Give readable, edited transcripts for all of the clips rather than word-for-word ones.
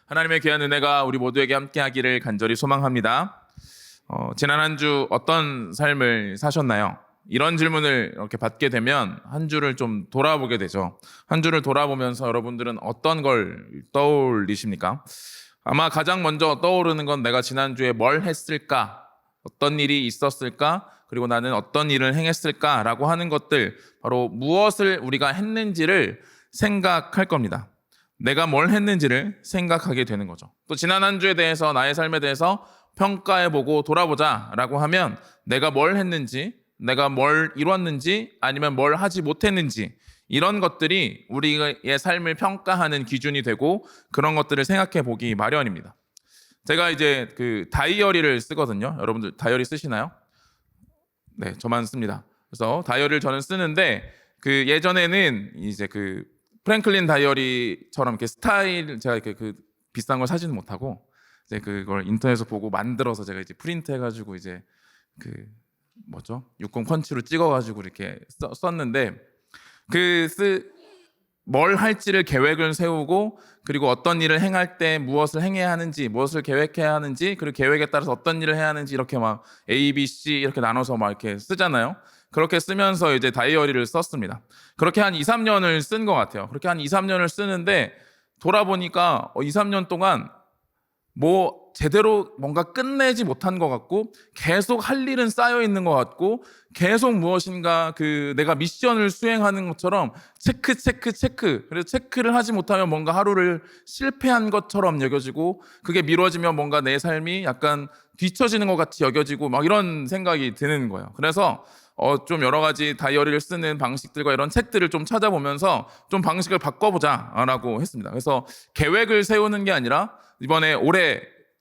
하나님의 귀한 은혜가 우리 모두에게 함께하기를 간절히 소망합니다. 지난 한 주 어떤 삶을 사셨나요? 이런 질문을 이렇게 받게 되면 한 주를 좀 돌아보게 되죠. 한 주를 돌아보면서 여러분들은 어떤 걸 떠올리십니까? 아마 가장 먼저 떠오르는 건 내가 지난주에 뭘 했을까? 어떤 일이 있었을까? 그리고 나는 어떤 일을 행했을까라고 하는 것들, 바로 무엇을 우리가 했는지를 생각할 겁니다. 내가 뭘 했는지를 생각하게 되는 거죠. 또 지난 한 주에 대해서, 나의 삶에 대해서 평가해보고 돌아보자라고 하면 내가 뭘 했는지, 내가 뭘 이뤘는지, 아니면 뭘 하지 못했는지, 이런 것들이 우리의 삶을 평가하는 기준이 되고 그런 것들을 생각해 보기 마련입니다. 제가 이제 그 다이어리를 쓰거든요. 여러분들 다이어리 쓰시나요? 네, 저만 씁니다. 그래서 다이어리를 저는 쓰는데 그 예전에는 이제 그 프랭클린 다이어리처럼 이렇게 스타일, 제가 이렇게 그 비싼 걸 사지는 못하고 이제 그걸 인터넷에서 보고 만들어서 제가 이제 프린트 해가지고 이제 그 뭐죠? 60 펀치로 찍어가지고 이렇게 썼는데 뭘 할지를 계획을 세우고, 그리고 어떤 일을 행할 때 무엇을 행해야 하는지, 무엇을 계획해야 하는지, 그리고 계획에 따라서 어떤 일을 해야 하는지 이렇게 막 A, B, C 이렇게 나눠서 막 이렇게 쓰잖아요. 그렇게 쓰면서 이제 다이어리를 썼습니다. 그렇게 한 2, 3년을 쓴 것 같아요. 그렇게 한 2, 3년을 쓰는데 돌아보니까 2, 3년 동안 뭐 제대로 뭔가 끝내지 못한 것 같고, 계속 할 일은 쌓여 있는 것 같고, 계속 무엇인가 그 내가 미션을 수행하는 것처럼 체크 그래서 체크를 하지 못하면 뭔가 하루를 실패한 것처럼 여겨지고, 그게 미뤄지면 뭔가 내 삶이 약간 뒤처지는 것 같이 여겨지고 막 이런 생각이 드는 거예요. 그래서 좀 여러 가지 다이어리를 쓰는 방식들과 이런 책들을 좀 찾아보면서 좀 방식을 바꿔보자라고 했습니다. 그래서 계획을 세우는 게 아니라 이번에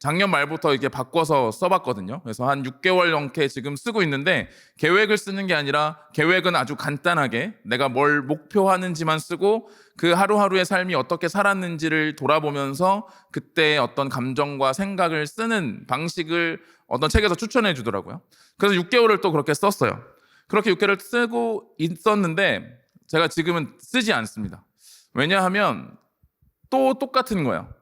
작년 말부터 이렇게 바꿔서 써봤거든요. 그래서 한 6개월 넘게 지금 쓰고 있는데, 계획을 쓰는 게 아니라 계획은 아주 간단하게 내가 뭘 목표하는지만 쓰고, 그 하루하루의 삶이 어떻게 살았는지를 돌아보면서 그때의 어떤 감정과 생각을 쓰는 방식을 어떤 책에서 추천해 주더라고요. 그래서 6개월을 또 그렇게 썼어요. 그렇게 6개월을 쓰고 있었는데 제가 지금은 쓰지 않습니다. 왜냐하면 또 똑같은 거예요.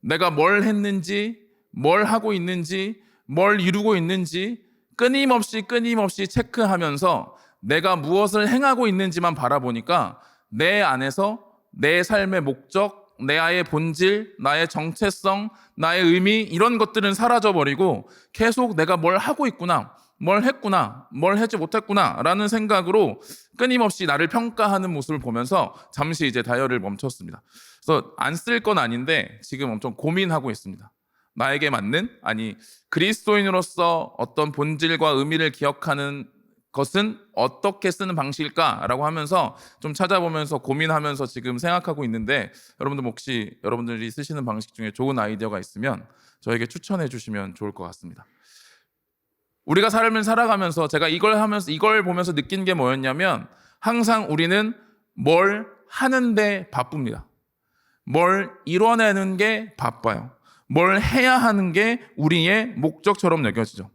내가 뭘 했는지, 뭘 하고 있는지, 뭘 이루고 있는지 끊임없이 체크하면서 내가 무엇을 행하고 있는지만 바라보니까 내 안에서 내 삶의 목적, 나의 본질, 나의 정체성, 나의 의미, 이런 것들은 사라져버리고 계속 내가 뭘 하고 있구나, 뭘 했구나, 뭘 하지 못했구나 라는 생각으로 끊임없이 나를 평가하는 모습을 보면서 잠시 이제 다이어리를 멈췄습니다. 그래서 안 쓸 건 아닌데 지금 엄청 고민하고 있습니다. 나에게 맞는, 아니 그리스도인으로서 어떤 본질과 의미를 기억하는 것은 어떻게 쓰는 방식일까라고 하면서 좀 찾아보면서 고민하면서 지금 생각하고 있는데, 여러분들 혹시 여러분들이 쓰시는 방식 중에 좋은 아이디어가 있으면 저에게 추천해 주시면 좋을 것 같습니다. 우리가 삶을 살아가면서 제가 이걸 보면서 느낀 게 뭐였냐면, 항상 우리는 뭘 하는데 바쁩니다. 뭘 이뤄내는 게 바빠요. 뭘 해야 하는 게 우리의 목적처럼 여겨지죠.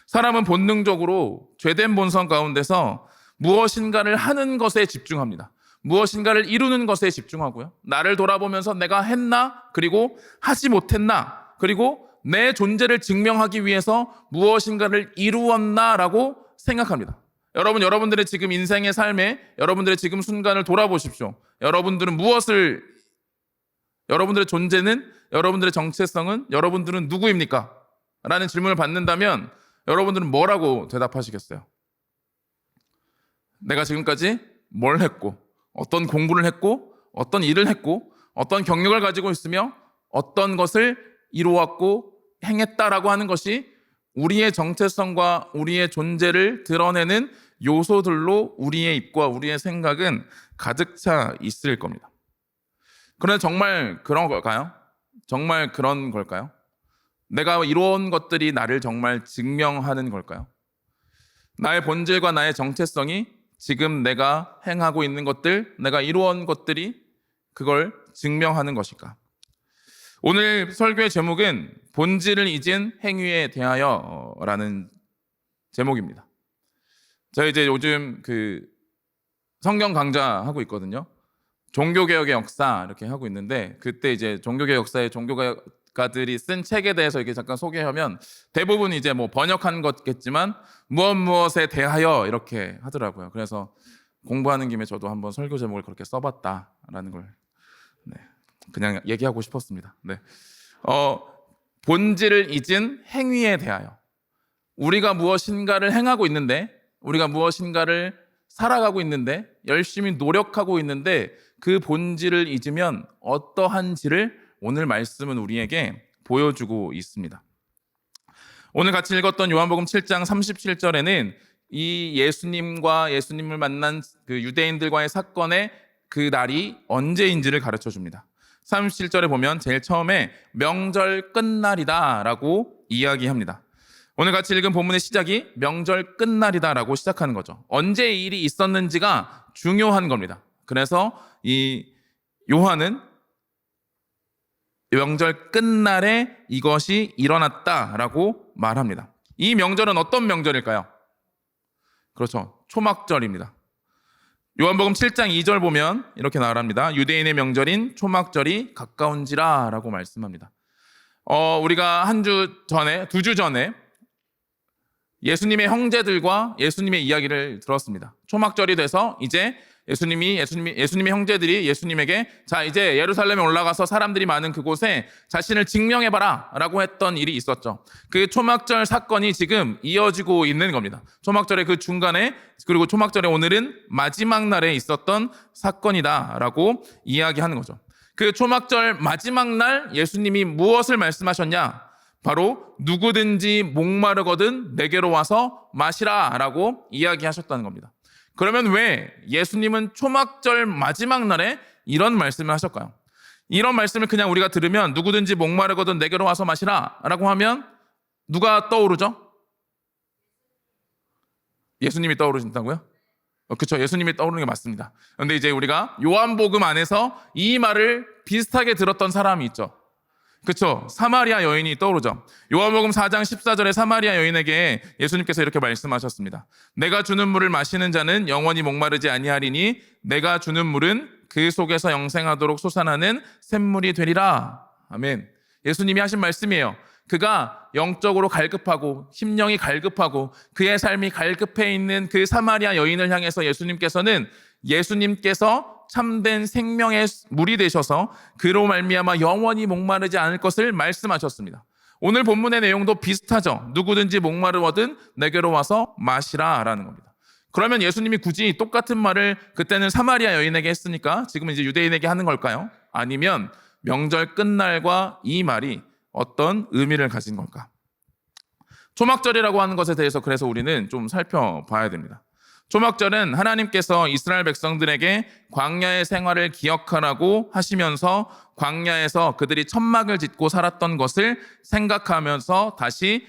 사람은 본능적으로 죄된 본성 가운데서 무엇인가를 하는 것에 집중합니다. 무엇인가를 이루는 것에 집중하고요. 나를 돌아보면서 내가 했나? 그리고 하지 못했나? 그리고 내 존재를 증명하기 위해서 무엇인가를 이루었나라고 생각합니다. 여러분들의 지금 인생의 삶에, 여러분들의 지금 순간을 돌아보십시오. 여러분들의 존재는, 여러분들의 정체성은, 여러분들은 누구입니까? 라는 질문을 받는다면 여러분들은 뭐라고 대답하시겠어요? 내가 지금까지 뭘 했고, 어떤 공부를 했고, 어떤 일을 했고, 어떤 경력을 가지고 있으며 어떤 것을 이루었고 행했다라고 하는 것이 우리의 정체성과 우리의 존재를 드러내는 요소들로 우리의 입과 우리의 생각은 가득 차 있을 겁니다. 그런데 정말 그런 걸까요? 정말 그런 걸까요? 내가 이루어온 것들이 나를 정말 증명하는 걸까요? 나의 본질과 나의 정체성이 지금 내가 행하고 있는 것들, 내가 이루어온 것들이 그걸 증명하는 것일까? 오늘 설교의 제목은 본질을 잊은 행위에 대하여라는 제목입니다. 제가 이제 요즘 그 성경 강좌하고 있거든요. 종교개혁의 역사 이렇게 하고 있는데, 그때 이제 종교개혁 역사의 종교가들이 쓴 책에 대해서 이렇게 잠깐 소개하면 대부분 이제 뭐 번역한 것겠지만 무엇에 대하여 이렇게 하더라고요. 그래서 공부하는 김에 저도 한번 설교 제목을 그렇게 써봤다라는 걸 네, 그냥 얘기하고 싶었습니다. 네. 본질을 잊은 행위에 대하여, 우리가 무엇인가를 행하고 있는데, 우리가 무엇인가를 살아가고 있는데, 열심히 노력하고 있는데 그 본질을 잊으면 어떠한지를 오늘 말씀은 우리에게 보여주고 있습니다. 오늘 같이 읽었던 요한복음 7장 37절에는 이 예수님과 예수님을 만난 그 유대인들과의 사건의 그 날이 언제인지를 가르쳐 줍니다. 37절에 보면 제일 처음에 명절 끝날이다 라고 이야기합니다. 오늘 같이 읽은 본문의 시작이 명절 끝날이다 라고 시작하는 거죠. 언제 이 일이 있었는지가 중요한 겁니다. 그래서 이 요한은 명절 끝날에 이것이 일어났다라고 말합니다. 이 명절은 어떤 명절일까요? 그렇죠. 초막절입니다. 요한복음 7장 2절 보면 이렇게 말합니다. 유대인의 명절인 초막절이 가까운지라 라고 말씀합니다. 우리가 두 주 전에 예수님의 형제들과 예수님의 이야기를 들었습니다. 초막절이 돼서 이제 예수님의 형제들이 예수님에게 자, 이제 예루살렘에 올라가서 사람들이 많은 그곳에 자신을 증명해봐라 라고 했던 일이 있었죠. 그 초막절 사건이 지금 이어지고 있는 겁니다. 초막절의 그 중간에, 그리고 초막절의 오늘은 마지막 날에 있었던 사건이다 라고 이야기하는 거죠. 그 초막절 마지막 날 예수님이 무엇을 말씀하셨냐? 바로 누구든지 목마르거든 내게로 와서 마시라 라고 이야기하셨다는 겁니다. 그러면 왜 예수님은 초막절 마지막 날에 이런 말씀을 하셨을까요? 이런 말씀을 그냥 우리가 들으면 누구든지 목마르거든 내게로 와서 마시라 라고 하면 누가 떠오르죠? 예수님이 떠오르신다고요? 그렇죠. 예수님이 떠오르는 게 맞습니다. 그런데 이제 우리가 요한복음 안에서 이 말을 비슷하게 들었던 사람이 있죠. 그렇죠. 사마리아 여인이 떠오르죠. 요한복음 4장 14절에 사마리아 여인에게 예수님께서 이렇게 말씀하셨습니다. 내가 주는 물을 마시는 자는 영원히 목마르지 아니하리니 내가 주는 물은 그 속에서 영생하도록 솟아나는 샘물이 되리라. 아멘. 예수님이 하신 말씀이에요. 그가 영적으로 갈급하고 심령이 갈급하고 그의 삶이 갈급해 있는 그 사마리아 여인을 향해서 예수님께서 참된 생명의 물이 되셔서 그로 말미암아 영원히 목마르지 않을 것을 말씀하셨습니다. 오늘 본문의 내용도 비슷하죠. 누구든지 목마르거든 내게로 와서 마시라 라는 겁니다. 그러면 예수님이 굳이 똑같은 말을 그때는 사마리아 여인에게 했으니까 지금은 이제 유대인에게 하는 걸까요? 아니면 명절 끝날과 이 말이 어떤 의미를 가진 걸까? 초막절이라고 하는 것에 대해서 그래서 우리는 좀 살펴봐야 됩니다. 초막절은 하나님께서 이스라엘 백성들에게 광야의 생활을 기억하라고 하시면서 광야에서 그들이 천막을 짓고 살았던 것을 생각하면서 다시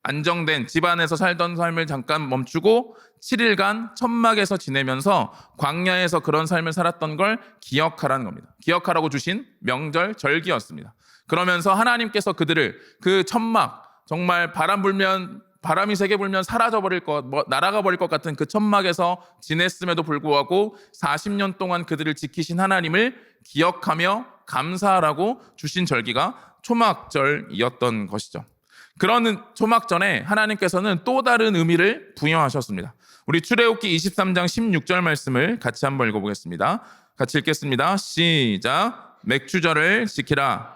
안정된 집안에서 살던 삶을 잠깐 멈추고 7일간 천막에서 지내면서 광야에서 그런 삶을 살았던 걸 기억하라는 겁니다. 기억하라고 주신 명절 절기였습니다. 그러면서 하나님께서 그들을 그 천막, 정말 바람이 세게 불면 날아가 버릴 것 같은 그 천막에서 지냈음에도 불구하고 40년 동안 그들을 지키신 하나님을 기억하며 감사하라고 주신 절기가 초막절이었던 것이죠. 그런 초막절에 하나님께서는 또 다른 의미를 부여하셨습니다. 우리 출애굽기 23장 16절 말씀을 같이 한번 읽어보겠습니다. 같이 읽겠습니다. 시작. 맥주절을 지키라.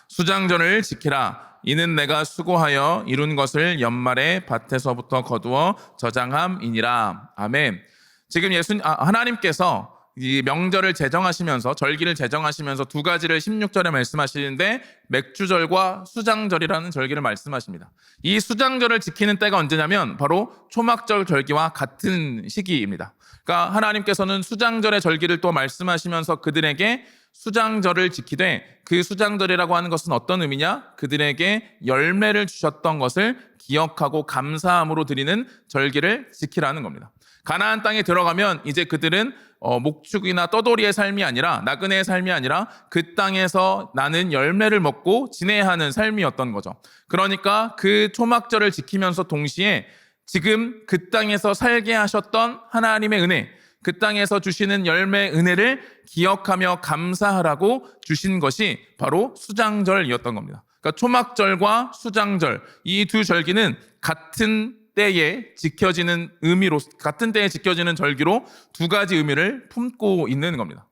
수장절을 지키라. 이는 내가 수고하여 이룬 것을 연말에 밭에서부터 거두어 저장함이니라. 아멘. 지금 하나님께서 이 명절을 제정하시면서, 절기를 제정하시면서 두 가지를 16절에 말씀하시는데 맥주절과 수장절이라는 절기를 말씀하십니다. 이 수장절을 지키는 때가 언제냐면 바로 초막절 절기와 같은 시기입니다. 그러니까 하나님께서는 수장절의 절기를 또 말씀하시면서 그들에게 수장절을 지키되, 그 수장절이라고 하는 것은 어떤 의미냐? 그들에게 열매를 주셨던 것을 기억하고 감사함으로 드리는 절기를 지키라는 겁니다. 가나안 땅에 들어가면 이제 그들은 목축이나 떠돌이의 삶이 아니라, 나그네의 삶이 아니라 그 땅에서 나는 열매를 먹고 지내야 하는 삶이었던 거죠. 그러니까 그 초막절을 지키면서 동시에 지금 그 땅에서 살게 하셨던 하나님의 은혜, 그 땅에서 주시는 열매의 은혜를 기억하며 감사하라고 주신 것이 바로 수장절이었던 겁니다. 그러니까 초막절과 수장절, 이 두 절기는 같은 때에 지켜지는 의미로, 같은 때에 지켜지는 절기로 두 가지 의미를 품고 있는 겁니다.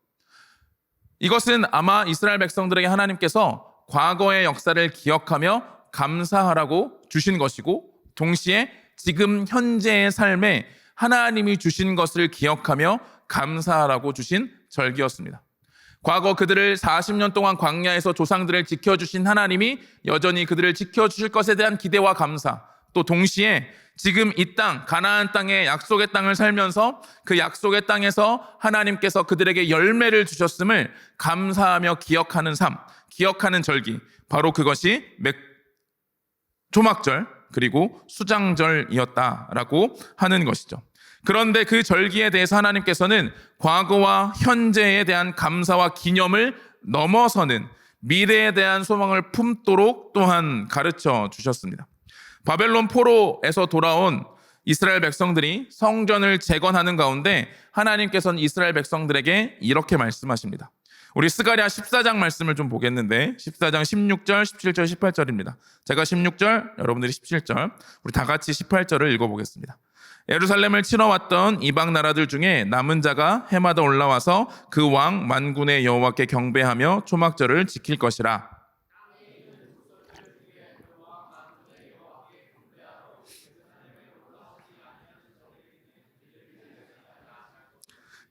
이것은 아마 이스라엘 백성들에게 하나님께서 과거의 역사를 기억하며 감사하라고 주신 것이고, 동시에 지금 현재의 삶에 하나님이 주신 것을 기억하며 감사하라고 주신 절기였습니다. 과거 그들을 40년 동안 광야에서 조상들을 지켜주신 하나님이 여전히 그들을 지켜주실 것에 대한 기대와 감사, 또 동시에 지금 이 땅, 가나안 땅의 약속의 땅을 살면서 그 약속의 땅에서 하나님께서 그들에게 열매를 주셨음을 감사하며 기억하는 삶, 기억하는 절기, 바로 그것이 초막절 그리고 수장절이었다라고 하는 것이죠. 그런데 그 절기에 대해서 하나님께서는 과거와 현재에 대한 감사와 기념을 넘어서는 미래에 대한 소망을 품도록 또한 가르쳐 주셨습니다. 바벨론 포로에서 돌아온 이스라엘 백성들이 성전을 재건하는 가운데 하나님께서는 이스라엘 백성들에게 이렇게 말씀하십니다. 우리 스가랴 14장 말씀을 좀 보겠는데, 14장 16절, 17절, 18절입니다. 제가 16절, 여러분들이 17절, 우리 다 같이 18절을 읽어보겠습니다. 예루살렘을 치러 왔던 이방 나라들 중에 남은 자가 해마다 올라와서 그 왕 만군의 여호와께 경배하며 초막절을 지킬 것이라.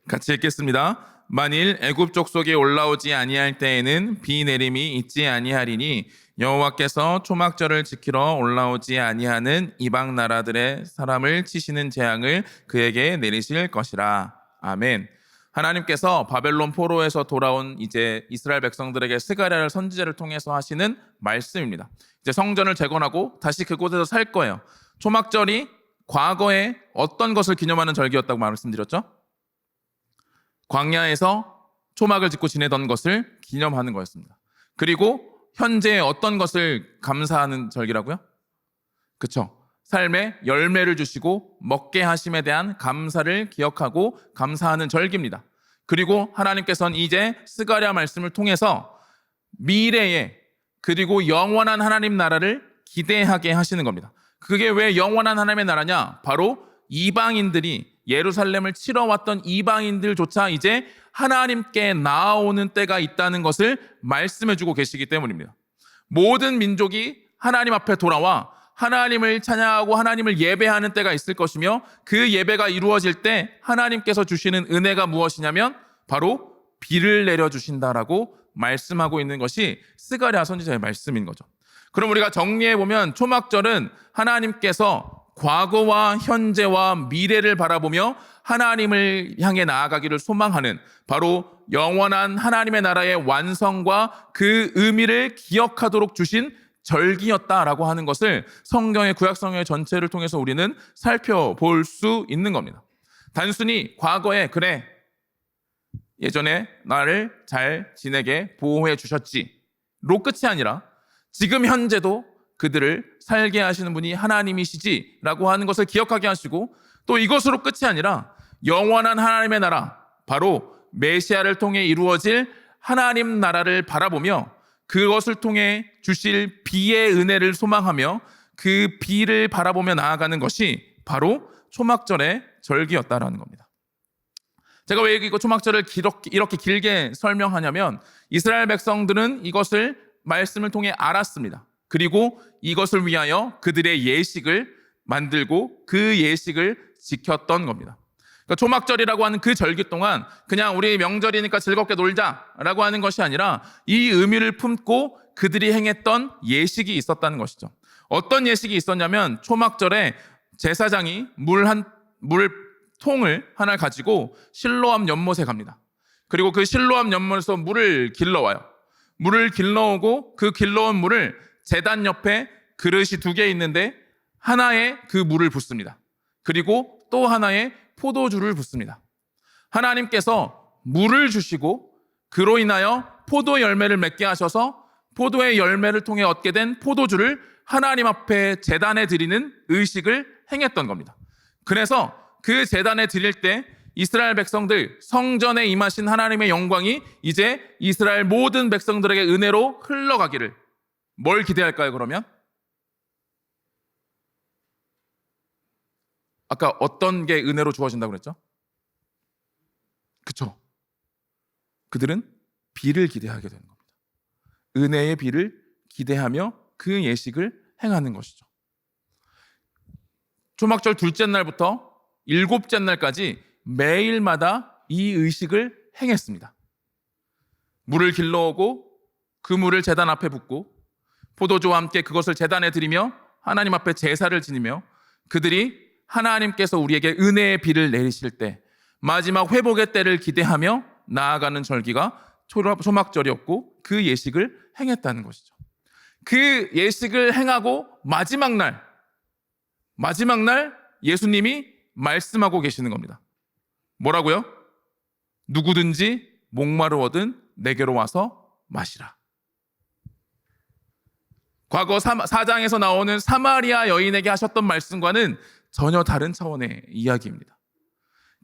같이 읽겠습니다. 만일 애굽 족속에 올라오지 아니할 때에는 비 내림이 있지 아니하리니 여호와께서 초막절을 지키러 올라오지 아니하는 이방 나라들의 사람을 치시는 재앙을 그에게 내리실 것이라. 아멘. 하나님께서 바벨론 포로에서 돌아온 이제 이스라엘 백성들에게 스가랴를 선지자를 통해서 하시는 말씀입니다. 이제 성전을 재건하고 다시 그곳에서 살 거예요. 초막절이 과거에 어떤 것을 기념하는 절기였다고 말씀드렸죠? 광야에서 초막을 짓고 지내던 것을 기념하는 거였습니다. 그리고 현재에 어떤 것을 감사하는 절기라고요? 그쵸? 삶에 열매를 주시고 먹게 하심에 대한 감사를 기억하고 감사하는 절기입니다. 그리고 하나님께서는 이제 스가랴 말씀을 통해서 미래에 그리고 영원한 하나님 나라를 기대하게 하시는 겁니다. 그게 왜 영원한 하나님의 나라냐? 바로 이방인들이 예루살렘을 치러 왔던 이방인들조차 이제 하나님께 나아오는 때가 있다는 것을 말씀해주고 계시기 때문입니다. 모든 민족이 하나님 앞에 돌아와 하나님을 찬양하고 하나님을 예배하는 때가 있을 것이며, 그 예배가 이루어질 때 하나님께서 주시는 은혜가 무엇이냐면 바로 비를 내려주신다라고 말씀하고 있는 것이 스가랴 선지자의 말씀인 거죠. 그럼 우리가 정리해보면 초막절은 하나님께서 과거와 현재와 미래를 바라보며 하나님을 향해 나아가기를 소망하는, 바로 영원한 하나님의 나라의 완성과 그 의미를 기억하도록 주신 절기였다라고 하는 것을 성경의 구약성경의 전체를 통해서 우리는 살펴볼 수 있는 겁니다. 단순히 과거에 그래 예전에 나를 잘 지내게 보호해 주셨지로 끝이 아니라 지금 현재도 그들을 살게 하시는 분이 하나님이시지라고 하는 것을 기억하게 하시고, 또 이것으로 끝이 아니라 영원한 하나님의 나라, 바로 메시아를 통해 이루어질 하나님 나라를 바라보며 그것을 통해 주실 비의 은혜를 소망하며 그 비를 바라보며 나아가는 것이 바로 초막절의 절기였다라는 겁니다. 제가 왜 이거 초막절을 이렇게 길게 설명하냐면, 이스라엘 백성들은 이것을 말씀을 통해 알았습니다. 그리고 이것을 위하여 그들의 예식을 만들고 그 예식을 지켰던 겁니다. 그러니까 초막절이라고 하는 그 절기 동안 그냥 우리 명절이니까 즐겁게 놀자라고 하는 것이 아니라 이 의미를 품고 그들이 행했던 예식이 있었다는 것이죠. 어떤 예식이 있었냐면, 초막절에 제사장이 물통을 하나 가지고 실로암 연못에 갑니다. 그리고 그 실로암 연못에서 물을 길러와요. 물을 길러오고 그 길러온 물을 제단 옆에 그릇이 2개 있는데 하나에 그 물을 붓습니다. 그리고 또 하나에 포도주를 붓습니다. 하나님께서 물을 주시고 그로 인하여 포도 열매를 맺게 하셔서 포도의 열매를 통해 얻게 된 포도주를 하나님 앞에 제단에 드리는 의식을 행했던 겁니다. 그래서 그 제단에 드릴 때 이스라엘 백성들, 성전에 임하신 하나님의 영광이 이제 이스라엘 모든 백성들에게 은혜로 흘러가기를. 뭘 기대할까요, 그러면? 아까 어떤 게 은혜로 주어진다고 그랬죠? 그쵸? 그들은 비를 기대하게 되는 겁니다. 은혜의 비를 기대하며 그 예식을 행하는 것이죠. 초막절 둘째 날부터 일곱째 날까지 매일마다 이 의식을 행했습니다. 물을 길러오고 그 물을 제단 앞에 붓고 포도주와 함께 그것을 제단에 드리며 하나님 앞에 제사를 지니며 그들이 하나님께서 우리에게 은혜의 비를 내리실 때 마지막 회복의 때를 기대하며 나아가는 절기가 초막절이었고 그 예식을 행했다는 것이죠. 그 예식을 행하고 마지막 날 예수님이 말씀하고 계시는 겁니다. 뭐라고요? 누구든지 목마르거든 내게로 와서 마시라. 과거 4장에서 나오는 사마리아 여인에게 하셨던 말씀과는 전혀 다른 차원의 이야기입니다.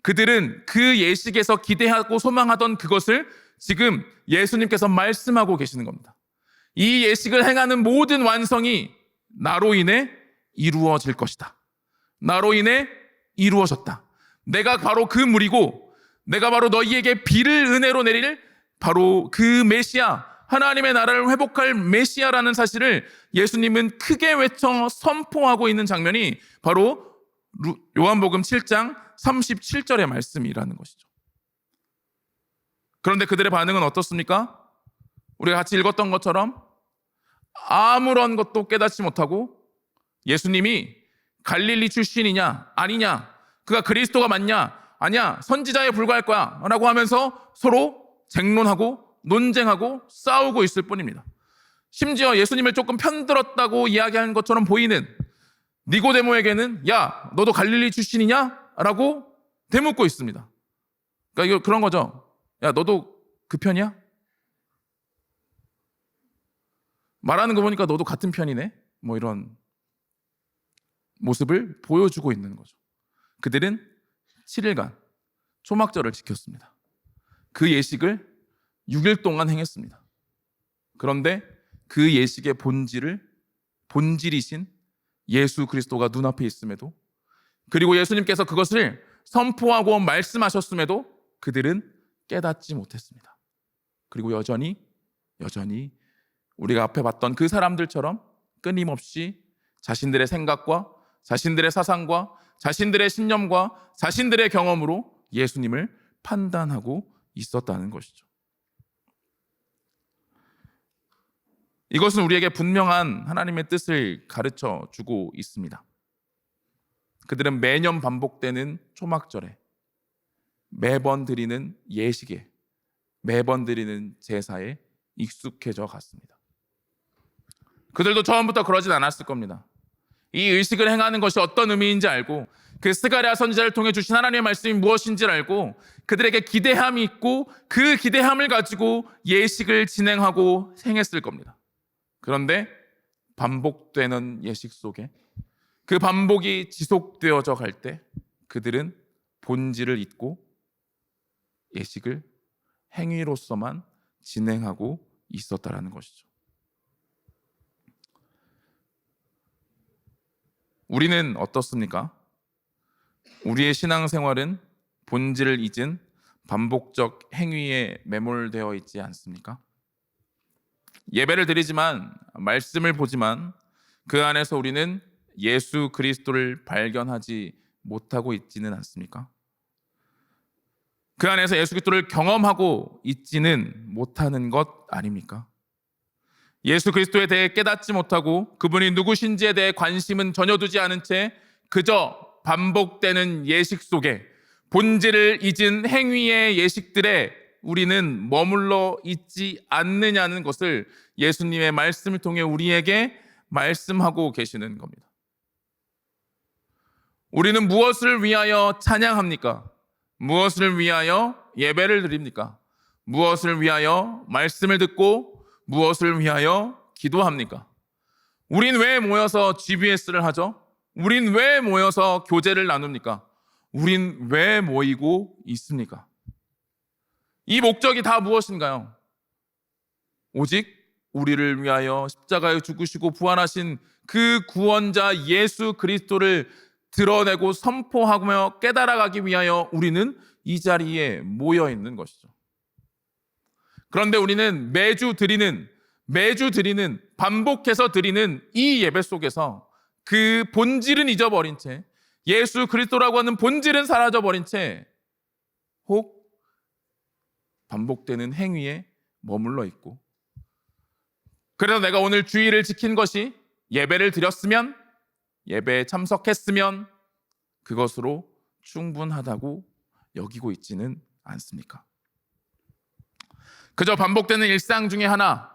그들은 그 예식에서 기대하고 소망하던 그것을 지금 예수님께서 말씀하고 계시는 겁니다. 이 예식을 행하는 모든 완성이 나로 인해 이루어질 것이다. 나로 인해 이루어졌다. 내가 바로 그 물이고 내가 바로 너희에게 비를 은혜로 내릴 바로 그 메시아, 하나님의 나라를 회복할 메시아라는 사실을 예수님은 크게 외쳐 선포하고 있는 장면이 바로 요한복음 7장 37절의 말씀이라는 것이죠. 그런데 그들의 반응은 어떻습니까? 우리가 같이 읽었던 것처럼 아무런 것도 깨닫지 못하고 예수님이 갈릴리 출신이냐 아니냐, 그가 그리스도가 맞냐 아니야, 선지자에 불과할 거야 라고 하면서 서로 쟁론하고 논쟁하고 싸우고 있을 뿐입니다. 심지어 예수님을 조금 편들었다고 이야기하는 것처럼 보이는 니고데모에게는 야, 너도 갈릴리 출신이냐? 라고 되묻고 있습니다. 그러니까 이거 그런 거죠. 야, 너도 그 편이야? 말하는 거 보니까 너도 같은 편이네? 뭐 이런 모습을 보여주고 있는 거죠. 그들은 7일간 초막절을 지켰습니다. 그 예식을 6일 동안 행했습니다. 그런데 그 예식의 본질이신 예수 그리스도가 눈앞에 있음에도, 그리고 예수님께서 그것을 선포하고 말씀하셨음에도 그들은 깨닫지 못했습니다. 그리고 여전히 우리가 앞에 봤던 그 사람들처럼 끊임없이 자신들의 생각과 자신들의 사상과 자신들의 신념과 자신들의 경험으로 예수님을 판단하고 있었다는 것이죠. 이것은 우리에게 분명한 하나님의 뜻을 가르쳐 주고 있습니다. 그들은 매년 반복되는 초막절에, 매번 드리는 예식에, 매번 드리는 제사에 익숙해져 갔습니다. 그들도 처음부터 그러진 않았을 겁니다. 이 의식을 행하는 것이 어떤 의미인지 알고, 그 스가랴 선지자를 통해 주신 하나님의 말씀이 무엇인지를 알고 그들에게 기대함이 있고 그 기대함을 가지고 예식을 진행하고 행했을 겁니다. 그런데 반복되는 예식 속에 그 반복이 지속되어져 갈 때 그들은 본질을 잊고 예식을 행위로서만 진행하고 있었다라는 것이죠. 우리는 어떻습니까? 우리의 신앙생활은 본질을 잊은 반복적 행위에 매몰되어 있지 않습니까? 예배를 드리지만, 말씀을 보지만 그 안에서 우리는 예수 그리스도를 발견하지 못하고 있지는 않습니까? 그 안에서 예수 그리스도를 경험하고 있지는 못하는 것 아닙니까? 예수 그리스도에 대해 깨닫지 못하고 그분이 누구신지에 대해 관심은 전혀 두지 않은 채 그저 반복되는 예식 속에 본질을 잊은 행위의 예식들에 우리는 머물러 있지 않느냐는 것을 예수님의 말씀을 통해 우리에게 말씀하고 계시는 겁니다. 우리는 무엇을 위하여 찬양합니까? 무엇을 위하여 예배를 드립니까? 무엇을 위하여 말씀을 듣고 무엇을 위하여 기도합니까? 우린 왜 모여서 GBS를 하죠? 우린 왜 모여서 교제를 나눕니까? 우린 왜 모이고 있습니까? 이 목적이 다 무엇인가요? 오직 우리를 위하여 십자가에 죽으시고 부활하신 그 구원자 예수 그리스도를 드러내고 선포하며 깨달아가기 위하여 우리는 이 자리에 모여 있는 것이죠. 그런데 우리는 매주 드리는 반복해서 드리는 이 예배 속에서 그 본질은 잊어버린 채, 예수 그리스도라고 하는 본질은 사라져버린 채 혹 반복되는 행위에 머물러 있고, 그래서 내가 오늘 주일을 지킨 것이 예배를 드렸으면, 예배에 참석했으면 그것으로 충분하다고 여기고 있지는 않습니까? 그저 반복되는 일상 중에 하나,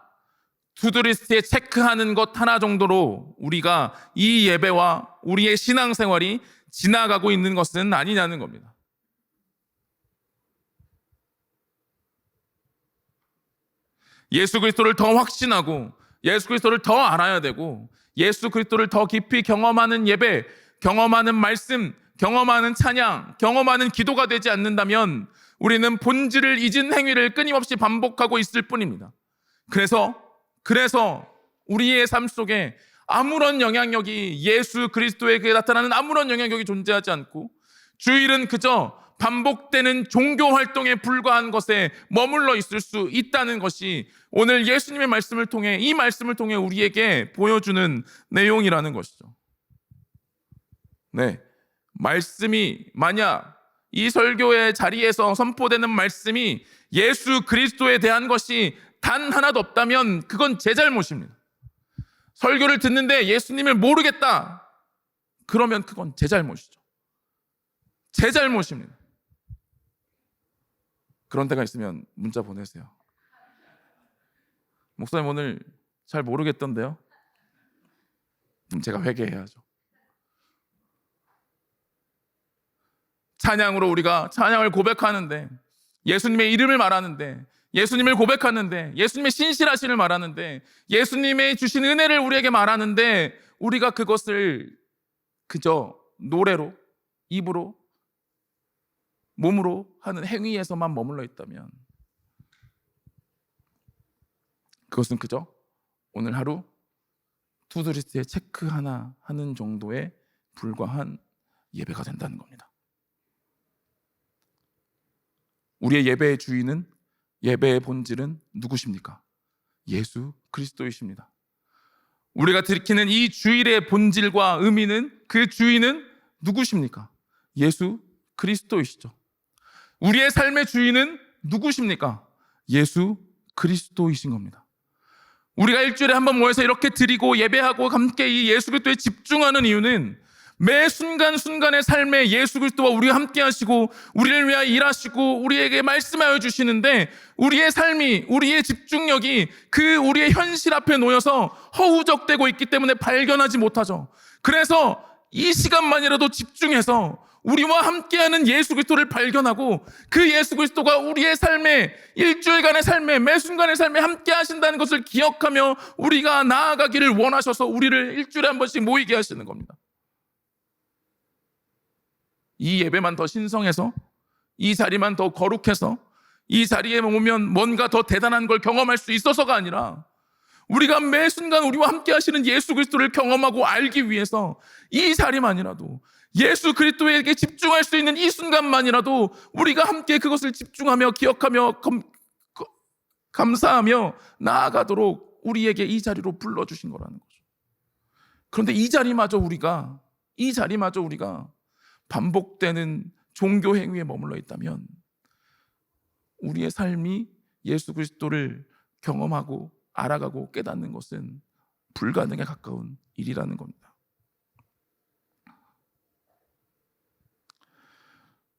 투두리스트에 체크하는 것 하나 정도로 우리가 이 예배와 우리의 신앙생활이 지나가고 있는 것은 아니냐는 겁니다. 예수 그리스도를 더 확신하고 예수 그리스도를 더 알아야 되고 예수 그리스도를 더 깊이 경험하는 예배, 경험하는 말씀, 경험하는 찬양, 경험하는 기도가 되지 않는다면 우리는 본질을 잊은 행위를 끊임없이 반복하고 있을 뿐입니다. 그래서 우리의 삶 속에 아무런 영향력이, 예수 그리스도에게 나타나는 아무런 영향력이 존재하지 않고 주일은 그저 반복되는 종교 활동에 불과한 것에 머물러 있을 수 있다는 것이 오늘 예수님의 말씀을 통해, 이 말씀을 통해 우리에게 보여주는 내용이라는 것이죠. 네, 말씀이 만약 이 설교의 자리에서 선포되는 말씀이 예수 그리스도에 대한 것이 단 하나도 없다면 그건 제 잘못입니다. 설교를 듣는데 예수님을 모르겠다, 그러면 그건 제 잘못이죠. 제 잘못입니다. 그런 데가 있으면 문자 보내세요. 목사님 오늘 잘 모르겠던데요? 그럼 제가 회개해야죠. 찬양으로 우리가 찬양을 고백하는데, 예수님의 이름을 말하는데, 예수님을 고백하는데, 예수님의 신실하심을 말하는데, 예수님의 주신 은혜를 우리에게 말하는데 우리가 그것을 그저 노래로, 입으로, 몸으로 하는 행위에서만 머물러 있다면 그것은 그저 오늘 하루 투두리스트에 체크 하나 하는 정도에 불과한 예배가 된다는 겁니다. 우리의 예배의 주인은, 예배의 본질은 누구십니까? 예수 그리스도이십니다. 우리가 드리키는 이 주일의 본질과 의미는, 그 주인은 누구십니까? 예수 그리스도이시죠. 우리의 삶의 주인은 누구십니까? 예수 그리스도이신 겁니다. 우리가 일주일에 한 번 모여서 이렇게 드리고 예배하고 함께 이 예수 그리스도에 집중하는 이유는 매 순간순간의 삶에 예수 그리스도와 우리가 함께 하시고 우리를 위하여 일하시고 우리에게 말씀하여 주시는데, 우리의 삶이, 우리의 집중력이 그 우리의 현실 앞에 놓여서 허우적대고 있기 때문에 발견하지 못하죠. 그래서 이 시간만이라도 집중해서 우리와 함께하는 예수 그리스도를 발견하고 그 예수 그리스도가 우리의 삶에, 일주일간의 삶에, 매 순간의 삶에 함께 하신다는 것을 기억하며 우리가 나아가기를 원하셔서 우리를 일주일에 한 번씩 모이게 하시는 겁니다. 이 예배만 더 신성해서, 이 자리만 더 거룩해서, 이 자리에 오면 뭔가 더 대단한 걸 경험할 수 있어서가 아니라 우리가 매 순간 우리와 함께 하시는 예수 그리스도를 경험하고 알기 위해서 이 자리만이라도, 예수 그리스도에게 집중할 수 있는 이 순간만이라도 우리가 함께 그것을 집중하며 기억하며 감사하며 나아가도록 우리에게 이 자리로 불러주신 거라는 거죠. 그런데 이 자리마저 우리가 반복되는 종교 행위에 머물러 있다면 우리의 삶이 예수 그리스도를 경험하고 알아가고 깨닫는 것은 불가능에 가까운 일이라는 겁니다.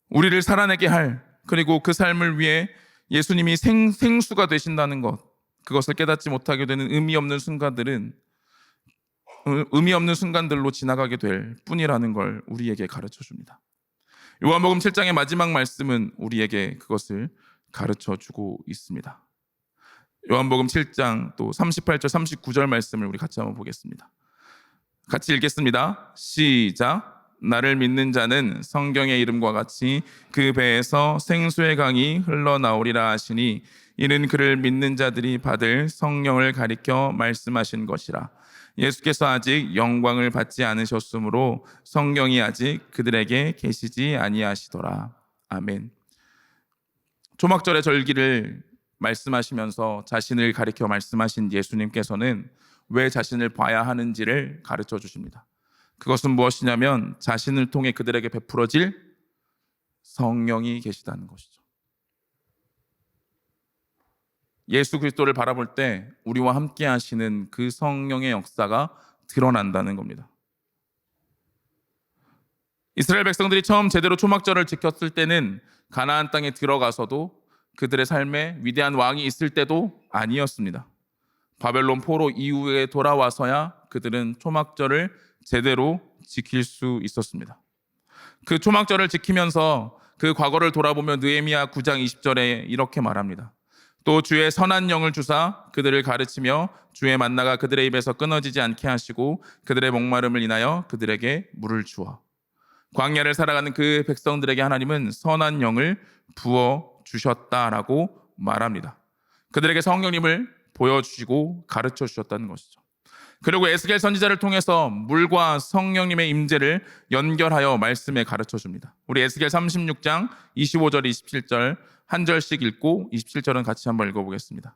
우리를 살아내게 할, 그리고 그 삶을 위해 예수님이 생수가 되신다는 것, 그것을 깨닫지 못하게 되는 의미 없는 순간들로 지나가게 될 뿐이라는 걸 우리에게 가르쳐 줍니다. 요한복음 7장의 마지막 말씀은 우리에게 그것을 가르쳐 주고 있습니다. 요한복음 7장 또 38절 39절 말씀을 우리 같이 한번 보겠습니다. 같이 읽겠습니다. 시작. 나를 믿는 자는 성경의 이름과 같이 그 배에서 생수의 강이 흘러나오리라 하시니 이는 그를 믿는 자들이 받을 성령을 가리켜 말씀하신 것이라. 예수께서 아직 영광을 받지 않으셨으므로 성령이 아직 그들에게 계시지 아니하시더라. 아멘. 초막절의 절기를 말씀하시면서 자신을 가리켜 말씀하신 예수님께서는 왜 자신을 봐야 하는지를 가르쳐 주십니다. 그것은 무엇이냐면 자신을 통해 그들에게 베풀어질 성령이 계시다는 것이죠. 예수 그리스도를 바라볼 때 우리와 함께 하시는 그 성령의 역사가 드러난다는 겁니다. 이스라엘 백성들이 처음 제대로 초막절을 지켰을 때는 가나안 땅에 들어가서도 그들의 삶에 위대한 왕이 있을 때도 아니었습니다. 바벨론 포로 이후에 돌아와서야 그들은 초막절을 제대로 지킬 수 있었습니다. 그 초막절을 지키면서 그 과거를 돌아보며 느헤미야 9장 20절에 이렇게 말합니다. 또 주의 선한 영을 주사 그들을 가르치며 주의 만나가 그들의 입에서 끊어지지 않게 하시고 그들의 목마름을 인하여 그들에게 물을 주어. 광야를 살아가는 그 백성들에게 하나님은 선한 영을 부어 주셨다라고 말합니다. 그들에게 성령님을 보여주시고 가르쳐 주셨다는 것이죠. 그리고 에스겔 선지자를 통해서 물과 성령님의 임재를 연결하여 말씀에 가르쳐 줍니다. 우리 에스겔 36장 25절 27절 한 절씩 읽고 27절은 같이 한번 읽어보겠습니다.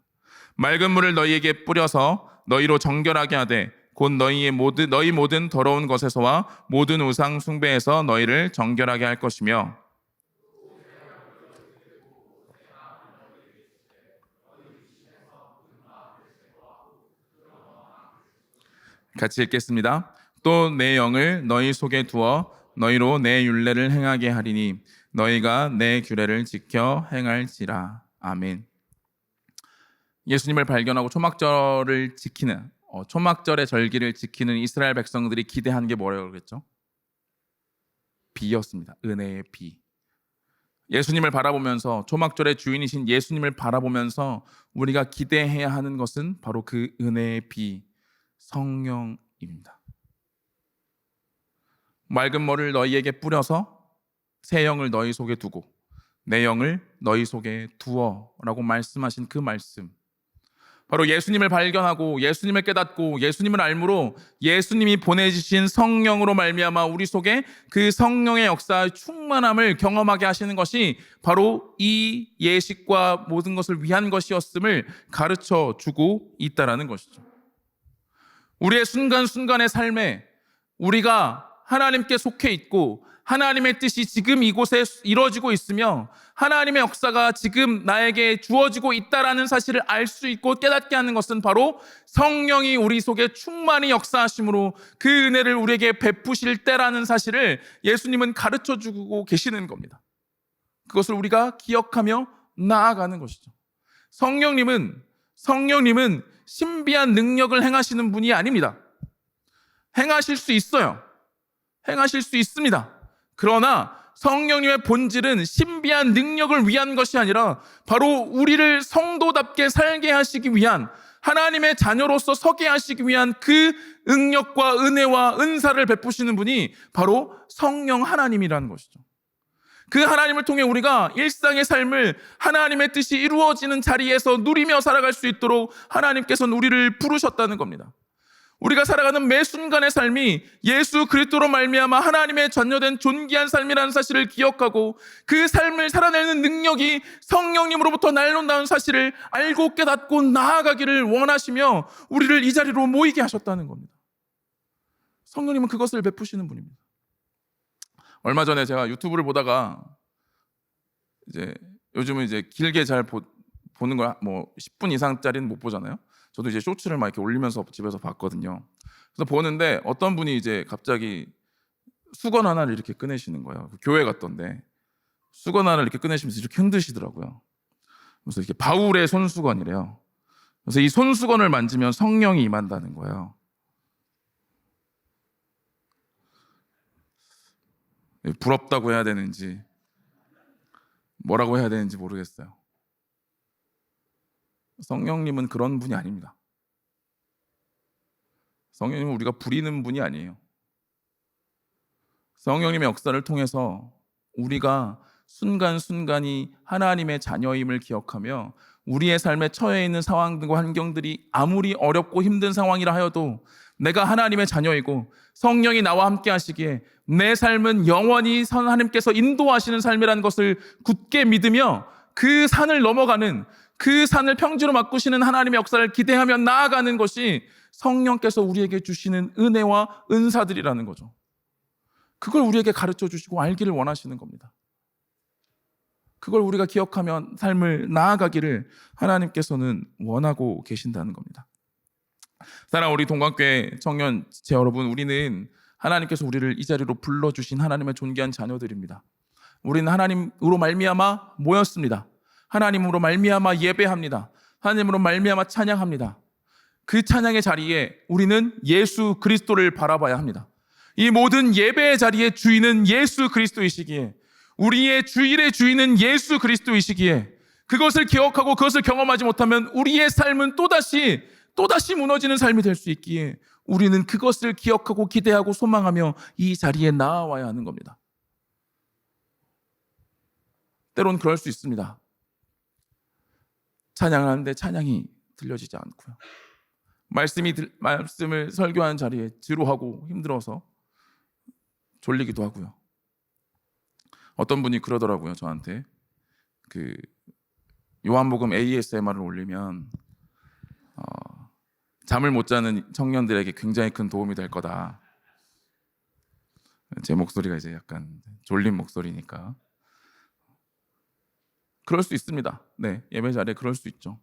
맑은 물을 너희에게 뿌려서 너희로 정결하게 하되 곧 너희 모든 더러운 것에서와 모든 우상 숭배에서 너희를 정결하게 할 것이며 같이 읽겠습니다. 또 내 영을 너희 속에 두어 너희로 내 율례를 행하게 하리니 너희가 내 규례를 지켜 행할지라. 아멘. 예수님을 발견하고 초막절을 지키는 초막절의 절기를 지키는 이스라엘 백성들이 기대한 게 뭐라고 그랬죠? 비였습니다. 은혜의 비. 예수님을 바라보면서 초막절의 주인이신 예수님을 바라보면서 우리가 기대해야 하는 것은 바로 그 은혜의 비 성령입니다. 맑은 물을 너희에게 뿌려서 새 영을 너희 속에 두고 내 영을 너희 속에 두어라고 말씀하신 그 말씀, 바로 예수님을 발견하고 예수님을 깨닫고 예수님을 알므로 예수님이 보내주신 성령으로 말미암아 우리 속에 그 성령의 역사의 충만함을 경험하게 하시는 것이 바로 이 예식과 모든 것을 위한 것이었음을 가르쳐 주고 있다라는 것이죠. 우리의 순간순간의 삶에 우리가 하나님께 속해 있고 하나님의 뜻이 지금 이곳에 이루어지고 있으며 하나님의 역사가 지금 나에게 주어지고 있다라는 사실을 알 수 있고 깨닫게 하는 것은 바로 성령이 우리 속에 충만히 역사하심으로 그 은혜를 우리에게 베푸실 때라는 사실을 예수님은 가르쳐 주고 계시는 겁니다. 그것을 우리가 기억하며 나아가는 것이죠. 성령님은 신비한 능력을 행하시는 분이 아닙니다. 행하실 수 있어요. 행하실 수 있습니다. 그러나 성령님의 본질은 신비한 능력을 위한 것이 아니라 바로 우리를 성도답게 살게 하시기 위한, 하나님의 자녀로서 서게 하시기 위한 그 능력과 은혜와 은사를 베푸시는 분이 바로 성령 하나님이라는 것이죠. 그 하나님을 통해 우리가 일상의 삶을 하나님의 뜻이 이루어지는 자리에서 누리며 살아갈 수 있도록 하나님께서는 우리를 부르셨다는 겁니다. 우리가 살아가는 매 순간의 삶이 예수 그리스도로 말미암아 하나님의 자녀된 존귀한 삶이라는 사실을 기억하고 그 삶을 살아내는 능력이 성령님으로부터 날론다는 사실을 알고 깨닫고 나아가기를 원하시며 우리를 이 자리로 모이게 하셨다는 겁니다. 성령님은 그것을 베푸시는 분입니다. 얼마 전에 제가 유튜브를 보다가 요즘은 길게 잘 보는 걸 뭐 10분 이상짜리는 못 보잖아요. 저도 쇼츠를 막 이렇게 올리면서 집에서 봤거든요. 그래서 보는데 어떤 분이 갑자기 수건 하나를 이렇게 꺼내시는 거예요. 교회 갔던데 수건 하나를 이렇게 꺼내시면서 이렇게 흔드시더라고요. 그래서 이렇게 바울의 손수건이래요. 그래서 이 손수건을 만지면 성령이 임한다는 거예요. 부럽다고 해야 되는지 뭐라고 해야 되는지 모르겠어요. 성령님은 그런 분이 아닙니다. 성령님은 우리가 부리는 분이 아니에요. 성령님의 역사를 통해서 우리가 순간순간이 하나님의 자녀임을 기억하며 우리의 삶에 처해 있는 상황들과 환경들이 아무리 어렵고 힘든 상황이라 하여도 내가 하나님의 자녀이고 성령이 나와 함께 하시기에 내 삶은 영원히 하나님께서 인도하시는 삶이라는 것을 굳게 믿으며 그 산을 넘어가는, 그 산을 평지로 바꾸시는 하나님의 역사를 기대하며 나아가는 것이 성령께서 우리에게 주시는 은혜와 은사들이라는 거죠. 그걸 우리에게 가르쳐 주시고 알기를 원하시는 겁니다. 그걸 우리가 기억하며 삶을 나아가기를 하나님께서는 원하고 계신다는 겁니다. 사랑하는 우리 동관교회 청년제 여러분, 우리는 하나님께서 우리를 이 자리로 불러주신 하나님의 존귀한 자녀들입니다. 우리는 하나님으로 말미암아 모였습니다. 하나님으로 말미암아 예배합니다. 하나님으로 말미암아 찬양합니다. 그 찬양의 자리에 우리는 예수 그리스도를 바라봐야 합니다. 이 모든 예배의 자리의 주인은 예수 그리스도이시기에, 우리의 주일의 주인은 예수 그리스도이시기에, 그것을 기억하고 그것을 경험하지 못하면 우리의 삶은 또다시 무너지는 삶이 될 수 있기에 우리는 그것을 기억하고 기대하고 소망하며 이 자리에 나아와야 하는 겁니다. 때론 그럴 수 있습니다. 찬양을 하는데 찬양이 들려지지 않고요. 말씀을 설교하는 자리에 지루하고 힘들어서 졸리기도 하고요. 어떤 분이 그러더라고요, 저한테. 요한복음 ASMR을 올리면 잠을 못 자는 청년들에게 굉장히 큰 도움이 될 거다. 제 목소리가 이제 약간 졸린 목소리니까. 그럴 수 있습니다. 네, 예배 자리에 그럴 수 있죠.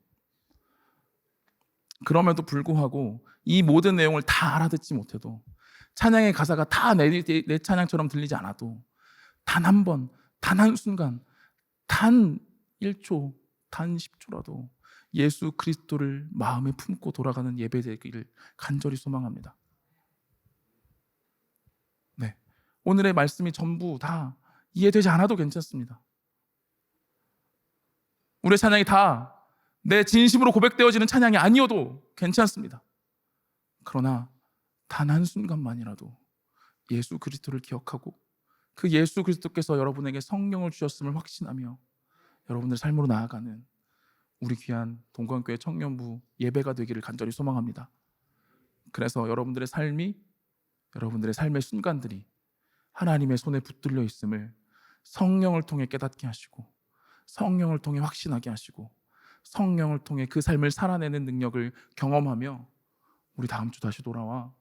그럼에도 불구하고 이 모든 내용을 다 알아듣지 못해도, 찬양의 가사가 다 내 찬양처럼 들리지 않아도 단 한 번, 단 한순간, 단 1초, 단 10초라도 예수 그리스도를 마음에 품고 돌아가는 예배 되기를 간절히 소망합니다. 네, 오늘의 말씀이 전부 다 이해되지 않아도 괜찮습니다. 우리의 찬양이 다 내 진심으로 고백되어지는 찬양이 아니어도 괜찮습니다. 그러나 단 한순간만이라도 예수 그리스도를 기억하고 그 예수 그리스도께서 여러분에게 성령을 주셨음을 확신하며 여러분들 삶으로 나아가는 우리 귀한 동관교회 청년부 예배가 되기를 간절히 소망합니다. 그래서 여러분들의 삶이, 여러분들의 삶의 순간들이 하나님의 손에 붙들려 있음을 성령을 통해 깨닫게 하시고, 성령을 통해 확신하게 하시고, 성령을 통해 그 삶을 살아내는 능력을 경험하며 우리 다음 주 다시 돌아와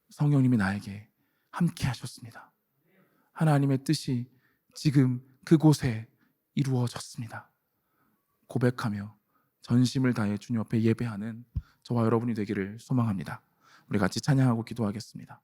성령님이 나에게 함께 하셨습니다. 하나님의 뜻이 지금 그곳에 이루어졌습니다. 고백하며 전심을 다해 주님 앞에 예배하는 저와 여러분이 되기를 소망합니다. 우리 같이 찬양하고 기도하겠습니다.